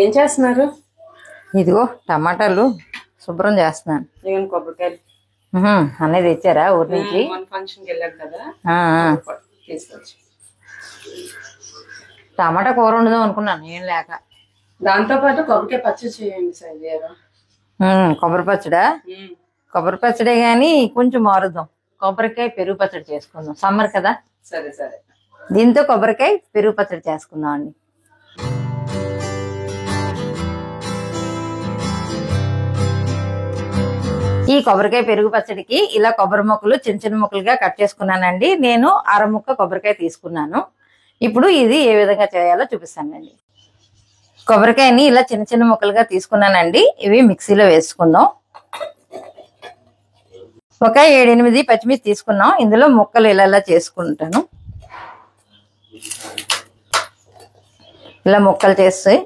ఏం చేస్తున్నారు? ఇదిగో టమాటాలు శుభ్రం చేస్తున్నాను. ఏమైనా కొబ్బరికాయలు అనేది తెచ్చారా ఊరి నుంచి? ఫంక్షన్కి వెళ్ళారు కదా, తీసుకొచ్చి టమాటా కూర వండుదాం అనుకున్నాను, ఏం లేక. దాంతో పాటు కొబ్బరికాయ పచ్చడి చేయండి సార్. కొబ్బరి పచ్చడా? కొబ్బరి పచ్చడే గాని కొంచెం మారుద్దాం. కొబ్బరికాయ పెరుగు పచ్చడి చేసుకుందాం, సమ్మర్ కదా. సరే సరే, దీంతో కొబ్బరికాయ పెరుగు పచ్చడి చేసుకుందాం అండి. ఈ కొబ్బరికాయ పెరుగు పచ్చడికి ఇలా కొబ్బరి ముక్కలు చిన్న చిన్న ముక్కలుగా కట్ చేసుకున్నానండి. నేను అర ముక్క కొబ్బరికాయ తీసుకున్నాను. ఇప్పుడు ఇది ఏ విధంగా చేయాలో చూపిస్తానండి. కొబ్బరికాయని ఇలా చిన్న చిన్న ముక్కలుగా తీసుకున్నానండి. ఇవి మిక్సీలో వేసుకుందాం. ఒక 7-8 పచ్చిమిర్చి తీసుకున్నాం. ఇందులో ముక్కలు ఇలా చేసుకుంటాను. ఇలా ముక్కలు చేసి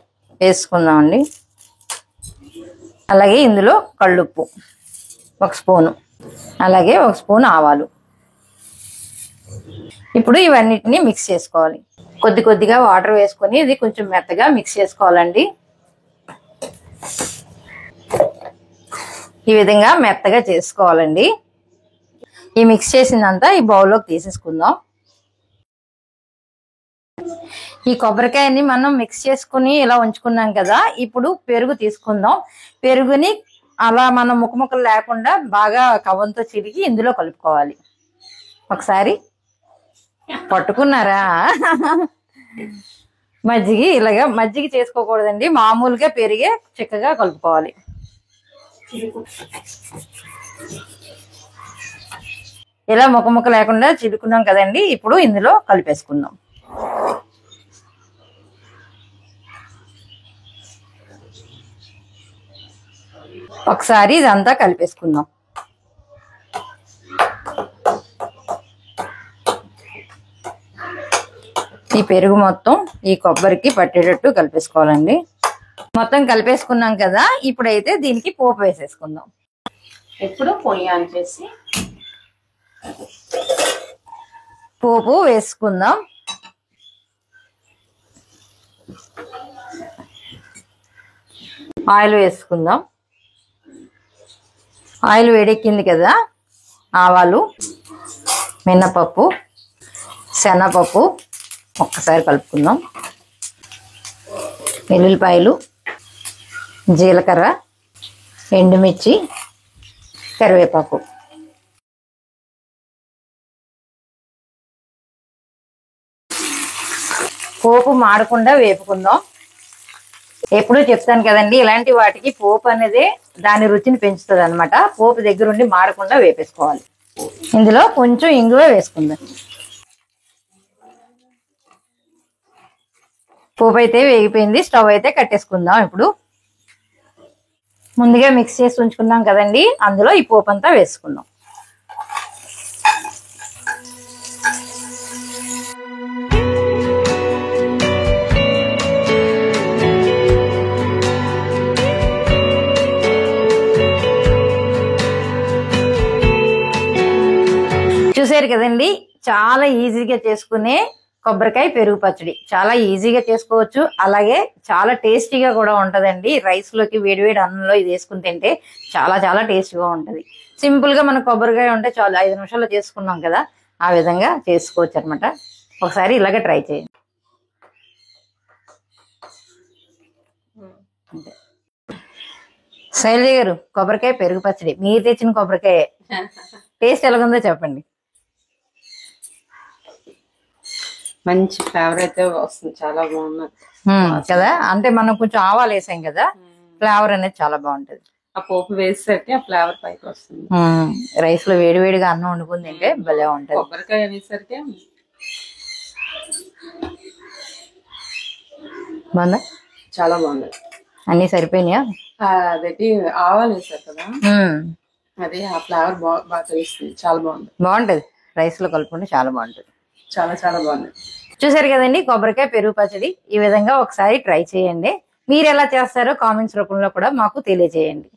వేసుకుందాం అండి. అలాగే ఇందులో కళ్ళుప్పు 1 స్పూను, అలాగే 1 స్పూన్ ఆవాలు. ఇప్పుడు ఇవన్నిటిని మిక్స్ చేసుకోవాలి. కొద్ది కొద్దిగా వాటర్ వేసుకొని ఇది కొంచెం మెత్తగా మిక్స్ చేసుకోవాలండి. ఈ విధంగా మెత్తగా చేసుకోవాలండి. ఈ మిక్స్ చేసిందంతా ఈ బౌల్లోకి తీసేసుకుందాం. ఈ కొబ్బరికాయని మనం మిక్స్ చేసుకుని ఇలా ఉంచుకున్నాం కదా, ఇప్పుడు పెరుగు తీసుకుందాం. పెరుగుని అలా మనం ముక్కలు లేకుండా బాగా కవ్వంతో చిరిగి ఇందులో కలుపుకోవాలి. ఒకసారి పట్టుకున్నారా? మజ్జిగ చేసుకోకూడదండి, మామూలుగా పెరిగే చిక్కగా కలుపుకోవాలి. ఇలా ముక్క లేకుండా చిరుకున్నాం కదండి, ఇప్పుడు ఇందులో కలిపేసుకుందాం. ఒకసారి ఇదంతా కలిపేసుకుందాం. ఈ పెరుగు మొత్తం ఈ కొబ్బరికి పట్టేటట్టు కలిపేసుకోవాలండి. మొత్తం కలిపేసుకున్నాం కదా, ఇప్పుడైతే దీనికి పోపు వేసేసుకుందాం. ఇప్పుడు పొయ్యి ఆన్ చేసి పోపు వేసుకుందాం. ఆయిల్ వేసుకుందాం. ఆయిల్ వేడెక్కింది కదా, ఆవాలు, మినపప్పు, శనగపప్పు ఒక్కసారి కలుపుకుందాం. వెల్లుల్లిపాయలు, జీలకర్ర, ఎండుమిర్చి, కరివేపాకు. పోపు మాడకుండా వేపుకుందాం. ఎప్పుడూ చెప్తాను కదండి, ఇలాంటి వాటికి పోపు అనేది దాని రుచిని పెంచుతుంది అనమాట. పోపు దగ్గరుండి మాడకుండా వేపేసుకోవాలి. ఇందులో కొంచెం ఇంగువ వేసుకుందాం. పోపు అయితే వేగిపోయింది, స్టవ్ అయితే కట్టేసుకుందాం. ఇప్పుడు ముందుగా మిక్స్ చేసి ఉంచుకున్నాం కదండి, అందులో ఈ పోపు అంతా వేసుకుందాం. చూసారు కదండి, చాలా ఈజీగా చేసుకునే కొబ్బరికాయ పెరుగు పచ్చడి. చాలా ఈజీగా చేసుకోవచ్చు, అలాగే చాలా టేస్టీగా కూడా ఉంటదండి. రైస్ లోకి వేడివేడి అన్నంలో ఇది వేసుకుని తింటే చాలా చాలా టేస్టీగా ఉంటది. సింపుల్ గా మన కొబ్బరికాయ ఉంటే చాలా 5 నిమిషాల్లో చేసుకున్నాం కదా, ఆ విధంగా చేసుకోవచ్చు అనమాట. ఒకసారి ఇలాగే ట్రై చేయండి. శైలజ గారు, కొబ్బరికాయ పెరుగు పచ్చడి మీరు తెచ్చిన కొబ్బరికాయ టేస్ట్ ఎలాగుందో చెప్పండి. మంచి ఫ్లేవర్ అయితే వస్తుంది, చాలా బాగున్నది కదా. అంటే మనం కొంచెం ఆవాలు వేసాం కదా, ఫ్లేవర్ అనేది చాలా బాగుంటది. ఆ పోపు వేసేసరికి ఆ ఫ్లేవర్ పైకి వస్తుంది. రైస్ లో వేడివేడిగా అన్నం వండుకుని తింటే భలే ఉంటది. కొబ్బరికాయ వేసరికి బాగుందా? చాలా బాగుంది. అన్ని సరిపోయినాయా? అదేంటి ఆవాలు వేసారు కదా, అది ఆ ఫ్లేవర్ బాగా తెలుస్తుంది. చాలా బాగుంది, బాగుంటది. రైస్ లో కలుపుకుంటే చాలా బాగుంటది. చాలా చాలా బాగుంది. చూసారు కదండి కొబ్బరికాయ పెరుగు పచ్చడి. ఈ విధంగా ఒకసారి ట్రై చేయండి. మీరు ఎలా చేస్తారో కామెంట్స్ రూపంలో కూడా మాకు తెలియజేయండి.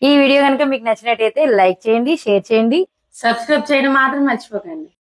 ఈ వీడియో కనుక మీకు నచ్చినట్టయితే లైక్ చేయండి, షేర్ చేయండి, సబ్స్క్రైబ్ చేయడం మాత్రం మర్చిపోకండి.